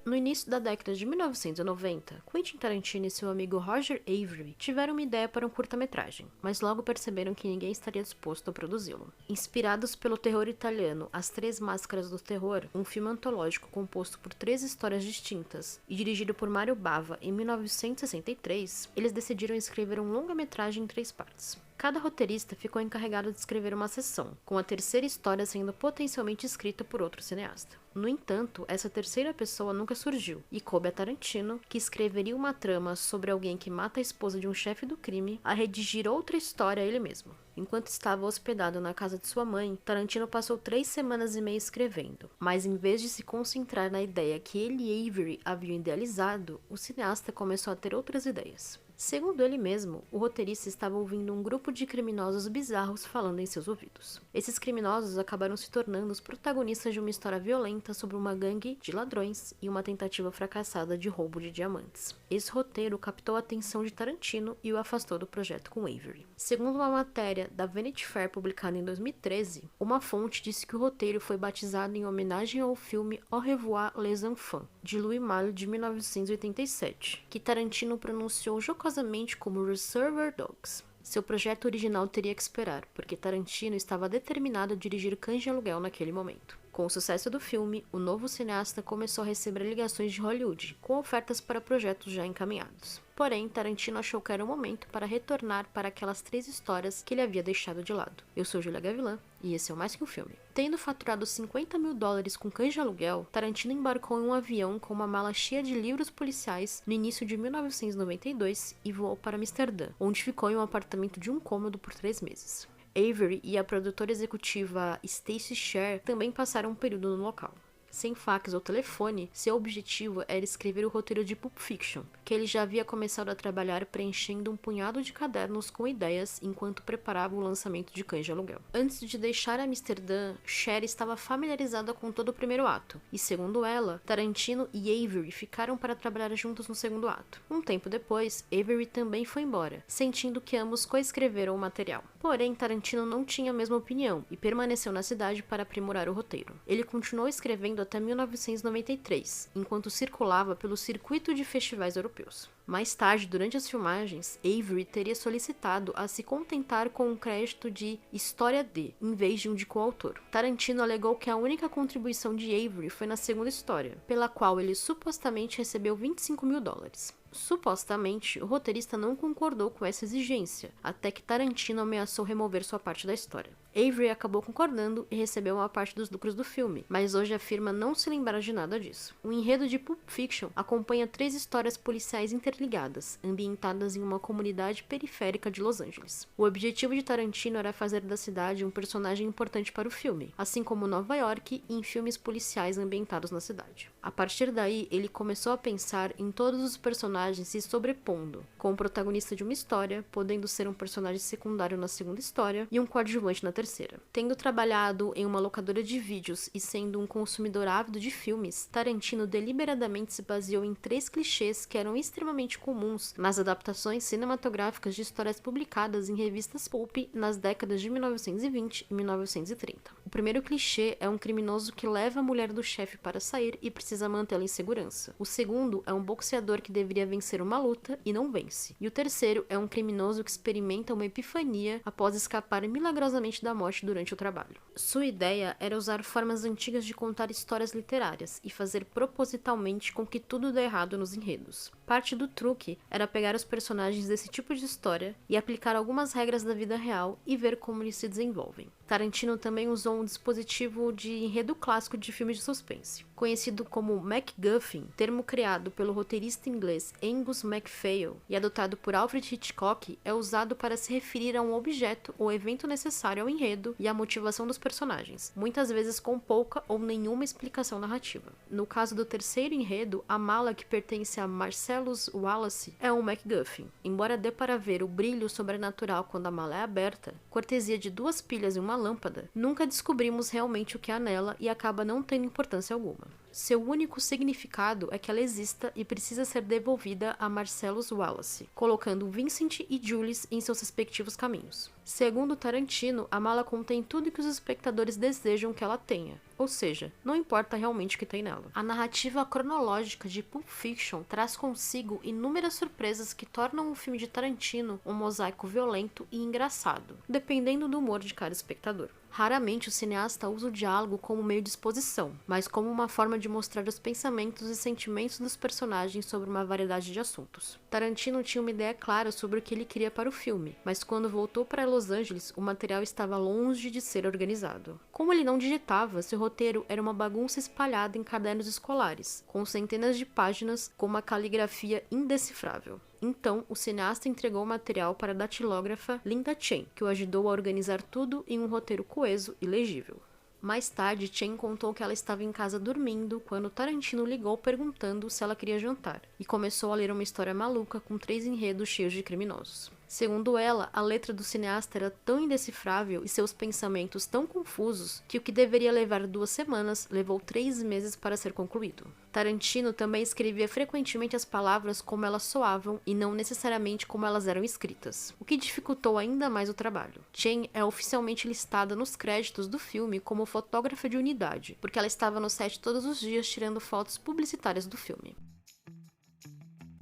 No início da década de 1990, Quentin Tarantino e seu amigo Roger Avary tiveram uma ideia para um curta-metragem, mas logo perceberam que ninguém estaria disposto a produzi-lo. Inspirados pelo terror italiano As Três Máscaras do Terror, um filme antológico composto por 3 histórias distintas e dirigido por Mario Bava em 1963, eles decidiram escrever um longa-metragem em 3 partes. Cada roteirista ficou encarregado de escrever uma seção, com a terceira história sendo potencialmente escrita por outro cineasta. No entanto, essa terceira pessoa nunca surgiu, e coube a Tarantino, que escreveria uma trama sobre alguém que mata a esposa de um chefe do crime, a redigir outra história ele mesmo. Enquanto estava hospedado na casa de sua mãe, Tarantino passou 3 semanas e meia escrevendo, mas em vez de se concentrar na ideia que ele e Avary haviam idealizado, o cineasta começou a ter outras ideias. Segundo ele mesmo, o roteirista estava ouvindo um grupo de criminosos bizarros falando em seus ouvidos. Esses criminosos acabaram se tornando os protagonistas de uma história violenta sobre uma gangue de ladrões e uma tentativa fracassada de roubo de diamantes. Esse roteiro captou a atenção de Tarantino e o afastou do projeto com Avary. Segundo uma matéria da Vanity Fair publicada em 2013, uma fonte disse que o roteiro foi batizado em homenagem ao filme Au revoir les enfants, de Louis Malle de 1987, que Tarantino pronunciou jocosamente como Reservoir Dogs. Seu projeto original teria que esperar, porque Tarantino estava determinado a dirigir Cães de Aluguel naquele momento. Com o sucesso do filme, o novo cineasta começou a receber ligações de Hollywood, com ofertas para projetos já encaminhados. Porém, Tarantino achou que era o momento para retornar para aquelas 3 histórias que ele havia deixado de lado. Eu sou Julia Gavilã, e esse é o Mais Que Um Filme. Tendo faturado $50 mil com Cães de Aluguel, Tarantino embarcou em um avião com uma mala cheia de livros policiais no início de 1992 e voou para Amsterdã, onde ficou em um apartamento de 1 cômodo por 3 meses. Avary e a produtora executiva Stacey Sher também passaram um período no local. Sem fax ou telefone, seu objetivo era escrever o roteiro de Pulp Fiction, que ele já havia começado a trabalhar preenchendo um punhado de cadernos com ideias enquanto preparava o lançamento de Cães de Aluguel. Antes de deixar Amsterdã, Cher estava familiarizada com todo o primeiro ato, e segundo ela, Tarantino e Avary ficaram para trabalhar juntos no segundo ato. Um tempo depois, Avary também foi embora, sentindo que ambos coescreveram o material. Porém, Tarantino não tinha a mesma opinião e permaneceu na cidade para aprimorar o roteiro. Ele continuou escrevendo até 1993, enquanto circulava pelo circuito de festivais europeus. Mais tarde, durante as filmagens, Avary teria solicitado a se contentar com um crédito de História D, em vez de um de coautor. Tarantino alegou que a única contribuição de Avary foi na segunda história, pela qual ele supostamente recebeu $25 mil. Supostamente, o roteirista não concordou com essa exigência, até que Tarantino ameaçou remover sua parte da história. Avary acabou concordando e recebeu uma parte dos lucros do filme, mas hoje afirma não se lembrar de nada disso. O enredo de Pulp Fiction acompanha 3 histórias policiais interligadas, ambientadas em uma comunidade periférica de Los Angeles. O objetivo de Tarantino era fazer da cidade um personagem importante para o filme, assim como Nova York e em filmes policiais ambientados na cidade. A partir daí, ele começou a pensar em todos os personagens se sobrepondo, com o protagonista de uma história, podendo ser um personagem secundário na segunda história e um coadjuvante na terceira. Tendo trabalhado em uma locadora de vídeos e sendo um consumidor ávido de filmes, Tarantino deliberadamente se baseou em 3 clichês que eram extremamente comuns nas adaptações cinematográficas de histórias publicadas em revistas pulp nas décadas de 1920 e 1930. O primeiro clichê é um criminoso que leva a mulher do chefe para sair e precisa mantê-la em segurança. O segundo é um boxeador que deveria vencer uma luta e não vence. E o terceiro é um criminoso que experimenta uma epifania após escapar milagrosamente da morte durante o trabalho. Sua ideia era usar formas antigas de contar histórias literárias e fazer propositalmente com que tudo dê errado nos enredos. Parte do truque era pegar os personagens desse tipo de história e aplicar algumas regras da vida real e ver como eles se desenvolvem. Tarantino também usou um dispositivo de enredo clássico de filmes de suspense, conhecido como MacGuffin, termo criado pelo roteirista inglês Angus MacPhail e adotado por Alfred Hitchcock, é usado para se referir a um objeto ou evento necessário ao enredo e à motivação dos personagens, muitas vezes com pouca ou nenhuma explicação narrativa. No caso do terceiro enredo, a mala que pertence a Marcellus Wallace é um MacGuffin. Embora dê para ver o brilho sobrenatural quando a mala é aberta, cortesia de 2 pilhas e uma lâmpada, nunca descobrimos realmente o que há nela e acaba não tendo importância alguma. Seu único significado é que ela exista e precisa ser devolvida a Marcellus Wallace, colocando Vincent e Jules em seus respectivos caminhos. Segundo Tarantino, a mala contém tudo que os espectadores desejam que ela tenha, ou seja, não importa realmente o que tem nela. A narrativa cronológica de Pulp Fiction traz consigo inúmeras surpresas que tornam o filme de Tarantino um mosaico violento e engraçado, dependendo do humor de cada espectador. Raramente o cineasta usa o diálogo como meio de exposição, mas como uma forma de mostrar os pensamentos e sentimentos dos personagens sobre uma variedade de assuntos. Tarantino tinha uma ideia clara sobre o que ele queria para o filme, mas quando voltou para Los Angeles, o material estava longe de ser organizado. Como ele não digitava, seu roteiro era uma bagunça espalhada em cadernos escolares, com centenas de páginas com uma caligrafia indecifrável. Então, o cineasta entregou o material para a datilógrafa Linda Chen, que o ajudou a organizar tudo em um roteiro coeso e legível. Mais tarde, Chen contou que ela estava em casa dormindo quando Tarantino ligou perguntando se ela queria jantar, e começou a ler uma história maluca com 3 enredos cheios de criminosos. Segundo ela, a letra do cineasta era tão indecifrável e seus pensamentos tão confusos que o que deveria levar 2 semanas levou 3 meses para ser concluído. Tarantino também escrevia frequentemente as palavras como elas soavam e não necessariamente como elas eram escritas, o que dificultou ainda mais o trabalho. Chen é oficialmente listada nos créditos do filme como fotógrafa de unidade, porque ela estava no set todos os dias tirando fotos publicitárias do filme.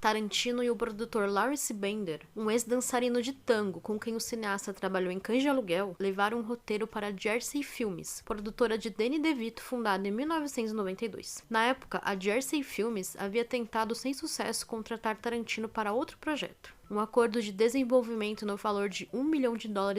Tarantino e o produtor Lawrence Bender, um ex-dançarino de tango com quem o cineasta trabalhou em Cães de Aluguel, levaram um roteiro para a Jersey Filmes, produtora de Danny DeVito, fundada em 1992. Na época, a Jersey Filmes havia tentado sem sucesso contratar Tarantino para outro projeto. Um acordo de desenvolvimento no valor de $1 milhão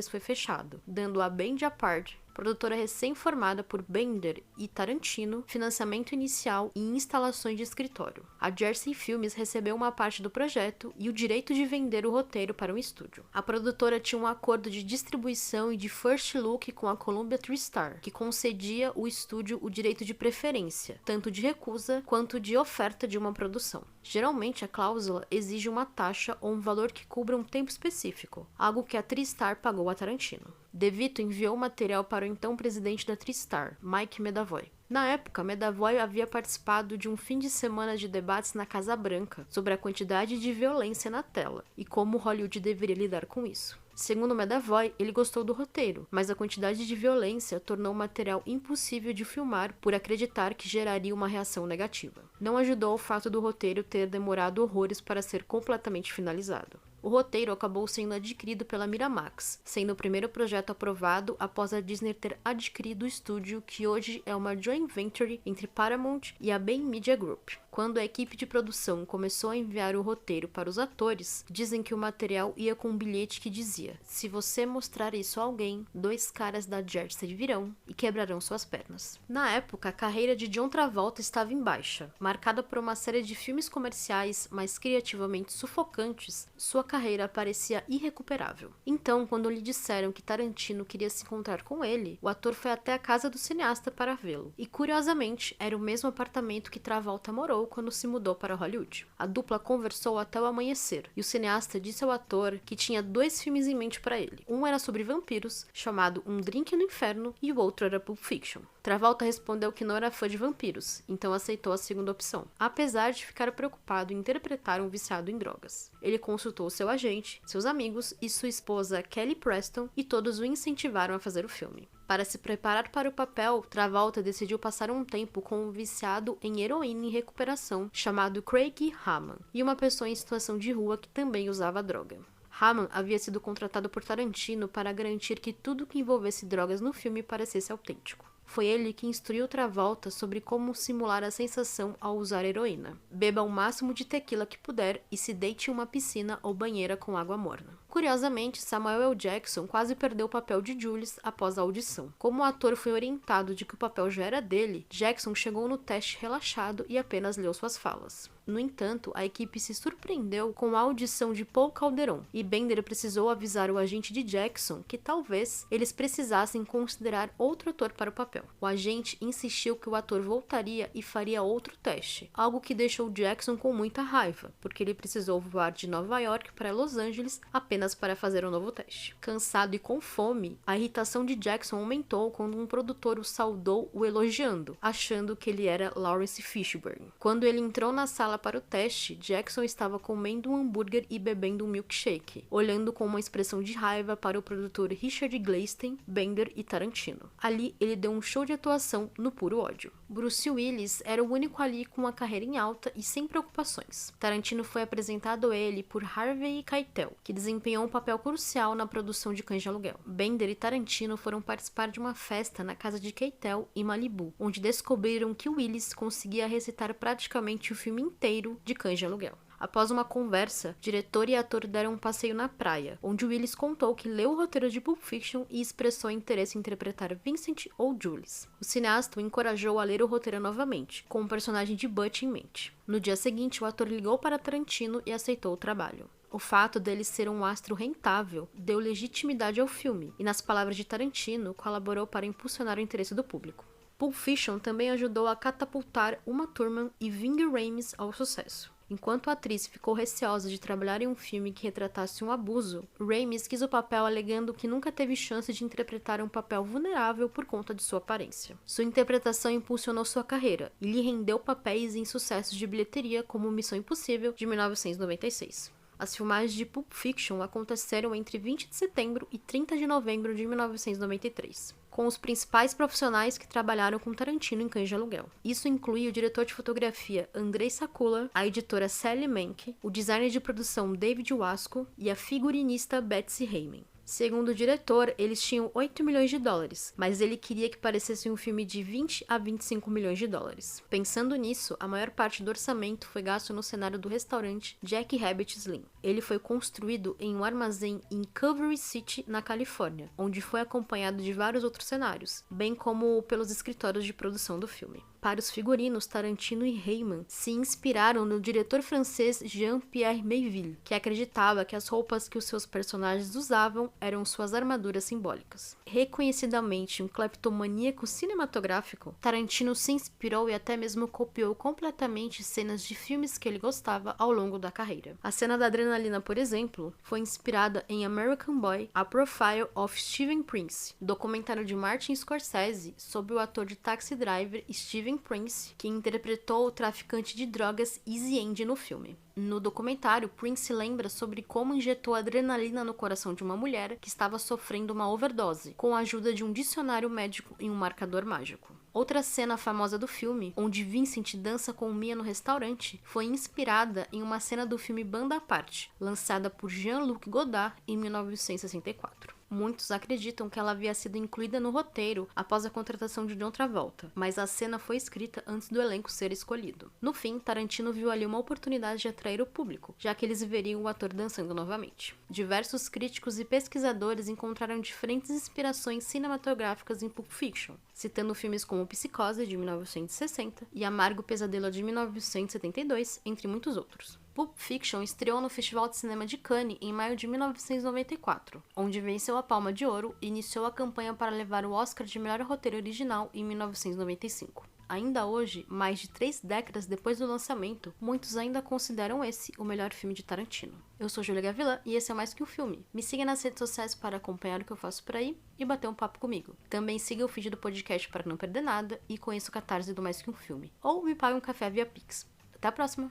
foi fechado, dando a Band Apart, produtora recém-formada por Bender e Tarantino, financiamento inicial e instalações de escritório. A Jersey Filmes recebeu uma parte do projeto e o direito de vender o roteiro para um estúdio. A produtora tinha um acordo de distribuição e de first look com a Columbia TriStar, que concedia ao estúdio o direito de preferência, tanto de recusa quanto de oferta de uma produção. Geralmente, a cláusula exige uma taxa ou um valor que cubra um tempo específico, algo que a TriStar pagou a Tarantino. DeVito enviou o material para o então presidente da TriStar, Mike Medavoy. Na época, Medavoy havia participado de um fim de semana de debates na Casa Branca sobre a quantidade de violência na tela e como Hollywood deveria lidar com isso. Segundo Medavoy, ele gostou do roteiro, mas a quantidade de violência tornou o material impossível de filmar por acreditar que geraria uma reação negativa. Não ajudou o fato do roteiro ter demorado horrores para ser completamente finalizado. O roteiro acabou sendo adquirido pela Miramax, sendo o primeiro projeto aprovado após a Disney ter adquirido o estúdio, que hoje é uma joint venture entre Paramount e a Bain Media Group. Quando a equipe de produção começou a enviar o roteiro para os atores, dizem que o material ia com um bilhete que dizia: "Se você mostrar isso a alguém, 2 caras da Jersey virão e quebrarão suas pernas." Na época, a carreira de John Travolta estava em baixa. Marcada por uma série de filmes comerciais, mas criativamente sufocantes, sua carreira parecia irrecuperável. Então, quando lhe disseram que Tarantino queria se encontrar com ele, o ator foi até a casa do cineasta para vê-lo. E, curiosamente, era o mesmo apartamento que Travolta morou quando se mudou para Hollywood. A dupla conversou até o amanhecer, e o cineasta disse ao ator que tinha 2 filmes em mente para ele. Um era sobre vampiros, chamado Um Drink no Inferno, e o outro era Pulp Fiction. Travolta respondeu que não era fã de vampiros, então aceitou a segunda opção, apesar de ficar preocupado em interpretar um viciado em drogas. Ele consultou seu agente, seus amigos e sua esposa Kelly Preston, e todos o incentivaram a fazer o filme. Para se preparar para o papel, Travolta decidiu passar um tempo com um viciado em heroína em recuperação chamado Craig Hamann, e uma pessoa em situação de rua que também usava droga. Hamann havia sido contratado por Tarantino para garantir que tudo que envolvesse drogas no filme parecesse autêntico. Foi ele que instruiu Travolta sobre como simular a sensação ao usar heroína. Beba o máximo de tequila que puder e se deite em uma piscina ou banheira com água morna. Curiosamente, Samuel L. Jackson quase perdeu o papel de Jules após a audição. Como o ator foi orientado de que o papel já era dele, Jackson chegou no teste relaxado e apenas leu suas falas. No entanto, a equipe se surpreendeu com a audição de Paul Calderon, e Bender precisou avisar o agente de Jackson que talvez eles precisassem considerar outro ator para o papel. O agente insistiu que o ator voltaria e faria outro teste, algo que deixou Jackson com muita raiva, porque ele precisou voar de Nova York para Los Angeles apenas para fazer um novo teste. Cansado e com fome, a irritação de Jackson aumentou quando um produtor o saudou o elogiando, achando que ele era Lawrence Fishburne. Quando ele entrou na sala para o teste, Jackson estava comendo um hambúrguer e bebendo um milkshake, olhando com uma expressão de raiva para o produtor Richard Glaston, Bender e Tarantino. Ali, ele deu um show de atuação no puro ódio. Bruce Willis era o único ali com uma carreira em alta e sem preocupações. Tarantino foi apresentado a ele por Harvey Keitel, que desempenhou um papel crucial na produção de Cães de Aluguel. Bender e Tarantino foram participar de uma festa na casa de Keitel, em Malibu, onde descobriram que Willis conseguia recitar praticamente o filme inteiro de Cães de Aluguel. Após uma conversa, diretor e ator deram um passeio na praia, onde Willis contou que leu o roteiro de Pulp Fiction e expressou interesse em interpretar Vincent ou Jules. O cineasta o encorajou a ler o roteiro novamente, com o personagem de Butch em mente. No dia seguinte, o ator ligou para Tarantino e aceitou o trabalho. O fato dele ser um astro rentável deu legitimidade ao filme, e nas palavras de Tarantino, colaborou para impulsionar o interesse do público. Pulp Fiction também ajudou a catapultar Uma Thurman e Ving Rhames ao sucesso. Enquanto a atriz ficou receosa de trabalhar em um filme que retratasse um abuso, Rhames quis o papel alegando que nunca teve chance de interpretar um papel vulnerável por conta de sua aparência. Sua interpretação impulsionou sua carreira e lhe rendeu papéis em sucessos de bilheteria como Missão Impossível, de 1996. As filmagens de Pulp Fiction aconteceram entre 20 de setembro e 30 de novembro de 1993, com os principais profissionais que trabalharam com Tarantino em Cães de Aluguel. Isso inclui o diretor de fotografia Andrei Sakula, a editora Sally Menke, o designer de produção David Wasco e a figurinista Betsy Heyman. Segundo o diretor, eles tinham 8 milhões de dólares, mas ele queria que parecesse um filme de 20 a 25 milhões de dólares. Pensando nisso, a maior parte do orçamento foi gasto no cenário do restaurante Jack Rabbit Slim. Ele foi construído em um armazém em Culver City, na Califórnia, onde foi acompanhado de vários outros cenários, bem como pelos escritórios de produção do filme. Para os figurinos, Tarantino e Heyman se inspiraram no diretor francês Jean-Pierre Melville, que acreditava que as roupas que os seus personagens usavam eram suas armaduras simbólicas. Reconhecidamente um cleptomaníaco cinematográfico, Tarantino se inspirou e até mesmo copiou completamente cenas de filmes que ele gostava ao longo da carreira. A cena da adrenalina, por exemplo, foi inspirada em American Boy, A Profile of Steven Prince, documentário de Martin Scorsese sobre o ator de Taxi Driver Steven Prince, que interpretou o traficante de drogas Easy Andy no filme. No documentário, Prince lembra sobre como injetou adrenalina no coração de uma mulher que estava sofrendo uma overdose, com a ajuda de um dicionário médico e um marcador mágico. Outra cena famosa do filme, onde Vincent dança com Mia no restaurante, foi inspirada em uma cena do filme Banda à Parte, lançada por Jean-Luc Godard em 1964. Muitos acreditam que ela havia sido incluída no roteiro após a contratação de John Travolta, mas a cena foi escrita antes do elenco ser escolhido. No fim, Tarantino viu ali uma oportunidade de atrair o público, já que eles veriam o ator dançando novamente. Diversos críticos e pesquisadores encontraram diferentes inspirações cinematográficas em Pulp Fiction, citando filmes como Psicose, de 1960, e Amargo Pesadelo, de 1972, entre muitos outros. Pulp Fiction estreou no Festival de Cinema de Cannes em maio de 1994, onde venceu a Palma de Ouro e iniciou a campanha para levar o Oscar de melhor roteiro original em 1995. Ainda hoje, mais de 3 décadas depois do lançamento, muitos ainda consideram esse o melhor filme de Tarantino. Eu sou Júlia Gavilã e esse é Mais Que Um Filme. Me siga nas redes sociais para acompanhar o que eu faço por aí e bater um papo comigo. Também siga o feed do podcast para não perder nada e conheça o Catarse do Mais Que Um Filme. Ou me pague um café via Pix. Até a próxima!